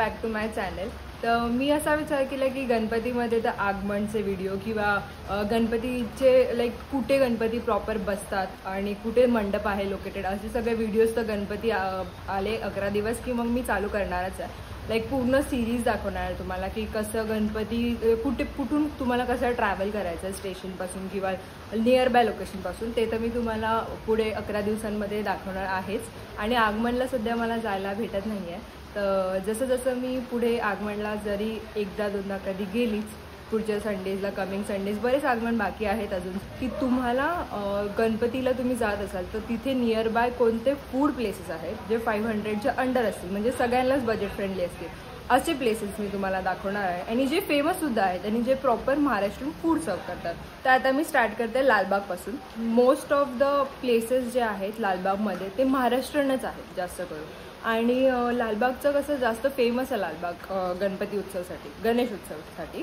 Back to my channel. तर मी असा विचार केला की गणपतीमध्ये तर आगमनचे व्हिडिओ किंवा गणपतीचे लाईक कुठे गणपती प्रॉपर बसतात आणि कुठे मंडप आहे लोकेटेड, असे सगळे व्हिडिओज तर गणपती आले 11 दिवस की मग मी चालू करणारच आहे. लाईक पूर्ण सिरीज दाखवणार आहे तुम्हाला की कसं गणपती कुठून तुम्हाला कसं ट्रॅव्हल करायचं आहे स्टेशनपासून किंवा नियर बाय लोकेशनपासून, ते तर मी तुम्हाला पुढे 11 दिवसांमध्ये दाखवणार आहेच. आणि आगमनला सध्या मला जायला भेटत नाही आहे. तर जसं जसं मी पुढे आगमनला जरी एकदा दोनदा कधी गेलीच, पुढच्या संडेजला कमिंग संडेज बरेच आगमन बाकी आहेत अजून, की तुम्हाला गणपतीला तुम्ही जात असाल तर तिथे नियर बाय कोणते फूड प्लेसेस आहेत जे 500च्या अंडर असतील, म्हणजे सगळ्यांनाच बजेट फ्रेंडली असतील असे प्लेसेस मी तुम्हाला दाखवणार आहे. आणि जे फेमससुद्धा आहेत आणि जे प्रॉपर महाराष्ट्रीयन फूड सर्व करतात. तर आता मी स्टार्ट करते लालबागपासून. मोस्ट ऑफ द प्लेसेस जे आहेत लालबागमध्ये ते महाराष्ट्रीयनच आहेत जास्त करून. आणि लालबागचं कसं जास्त फेमस आहे लालबाग गणपती उत्सवासाठी, गणेश उत्सवासाठी.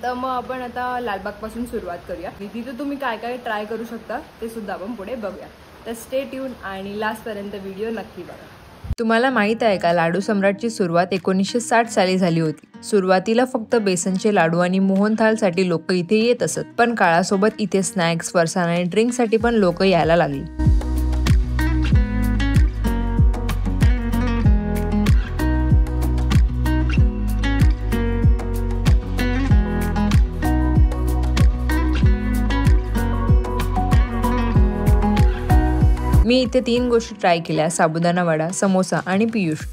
तर मग आपण आता लालबागपासून सुरुवात करूया. तिथे तुम्ही काय काय ट्राय करू शकता ते सुद्धा आपण पुढे बघूया. तर स्टे ट्यून आणि लास्टपर्यंत व्हिडिओ नक्की बघा. तुम्हाला माहीत आहे का, लाडू सम्राटची सुरुवात 1960 साली झाली होती. सुरुवातीला फक्त बेसनचे लाडू आणि मोहनथाळसाठी लोक इथे येत असत, पण काळासोबत इथे स्नॅक्स, फरसाण आणि ड्रिंकसाठी पण लोक यायला लागली. मी इथे 3 गोष्टी ट्राय केल्या: साबुदाणा वडा, समोसा आणि पियुष.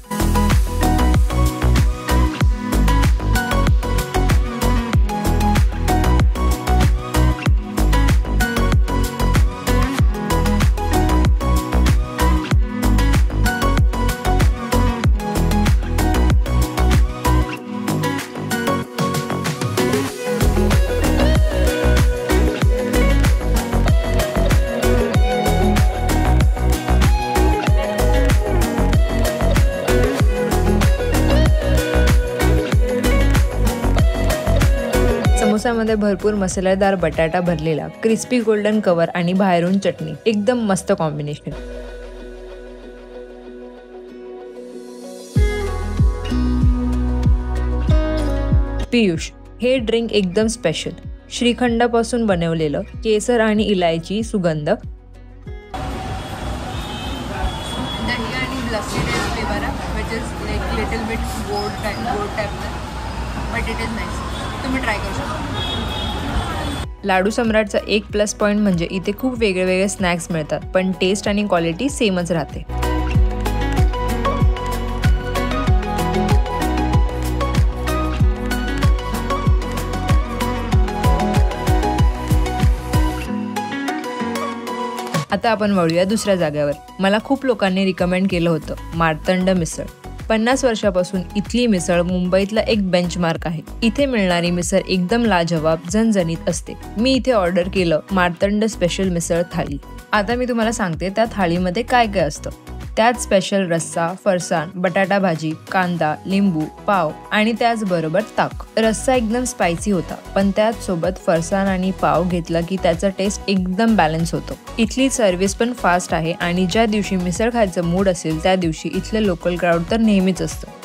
समोसामध्ये भरपूर मसालेदार बटाटा भरलेला, क्रिस्पी गोल्डन कवर आणि बाहेरून चटणी, एकदम मस्त कॉम्बिनेशन. पियुष हे ड्रिंक एकदम स्पेशल, श्रीखंडापासून बनवलेलं, केसर आणि इलायची सुगंध. दही आणि लस्सी फ्लेवर आहे, which is like little bit gold type, but it is nice. तुम्ही ट्राय करू शकता. लाडू सम्राटचा एक प्लस पॉईंट म्हणजे इथे खूप वेगळे स्नॅक्स मिळतात, पण टेस्ट आणि क्वालिटी सेमच राहते. आता आपण वळूया दुसऱ्या जागेवर. मला खूप लोकांनी रिकमेंड केलं होतं मार्तंड मिसळ. 50 वर्षापासून इथली मिसळ मुंबईतला एक बेंचमार्क आहे. इथे मिळणारी मिसळ एकदम लाजवाब, झणझणीत असते. मी इथे ऑर्डर केलं मार्तंड स्पेशल मिसळ थाळी. आता मी तुम्हाला सांगते त्या थाळीमध्ये काय काय असतं. त्यात स्पेशल रस्सा, फरसाण, बटाटा भाजी, कांदा, लिंबू, पाव आणि त्याचबरोबर ताक. रस्सा एकदम स्पायसी होता, पण त्याच सोबत फरसाण आणि पाव घेतला की त्याचा टेस्ट एकदम बॅलन्स होतो. इथली सर्व्हिस पण फास्ट आहे आणि ज्या दिवशी मिसळ खायचं मूड असेल त्या दिवशी इथलं लोकल क्राऊड तर नेहमीच असतं.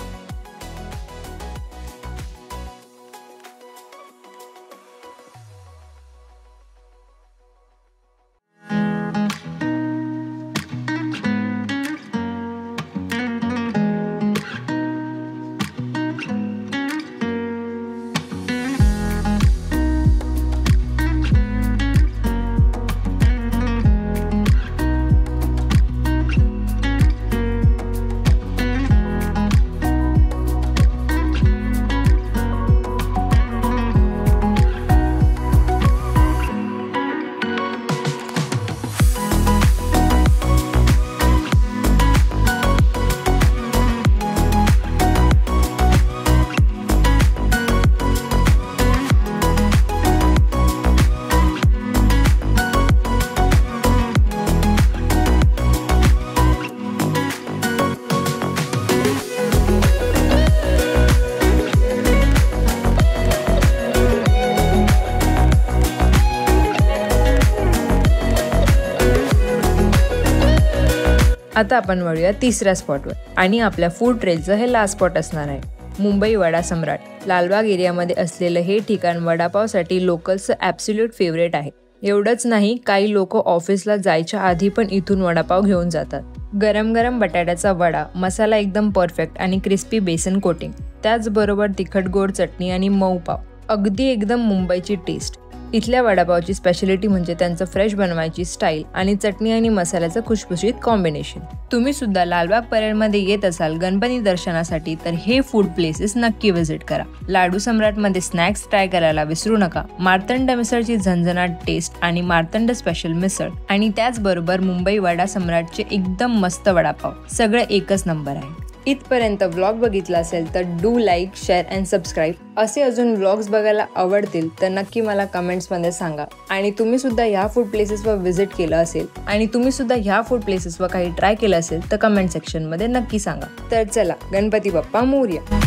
आता आपण वळूया तिसऱ्या स्पॉटवर आणि आपल्या फूड ट्रेलचं हे लास्ट स्पॉट असणार आहे. मुंबई वडा सम्राट. लालबाग एरियामध्ये असलेलं हे ठिकाण वडापावसाठी लोकल्सचं ॲब्सोल्यूट फेवरेट आहे. एवढंच नाही, काही लोक ऑफिसला जायच्या आधी पण इथून वडापाव घेऊन जातात. गरम गरम बटाट्याचा वडा, मसाला एकदम परफेक्ट आणि क्रिस्पी बेसन कोटिंग, त्याचबरोबर तिखट गोड चटणी आणि मऊ पाव. अगदी एकदम मुंबईची टेस्ट. इथल्या वडापावची स्पेशालिटी म्हणजे त्यांचं फ्रेश बनवायची स्टाईल आणि चटणी आणि मसाल्याचं खुशखुशीत कॉम्बिनेशन. तुम्ही सुद्धा लालबाग परेडमध्ये येत असाल गणपती दर्शनासाठी तर हे फूड प्लेसेस नक्की व्हिजिट करा. लाडू सम्राटमध्ये स्नॅक्स ट्राय करायला विसरू नका. मार्तंड मिसळची झणझणाट टेस्ट आणि मार्तंड स्पेशल मिसळ आणि त्याचबरोबर मुंबई वडा सम्राटचे एकदम मस्त वडापाव, सगळं एकच नंबर आहे. इथपर्यंत व्लॉग बघितला असेल तर do like, share and subscribe. असे अजून व्लॉग्स बघायला आवडतील तर नक्की मला कमेंट्समध्ये सांगा. आणि तुम्ही सुद्धा ह्या फूड प्लेसेसवर व्हिजिट केलं असेल आणि तुम्ही सुद्धा ह्या फूड प्लेसेसवर काही ट्राय केलं असेल तर कमेंट सेक्शनमध्ये नक्की सांगा. तर चला, गणपती बाप्पा मोरया.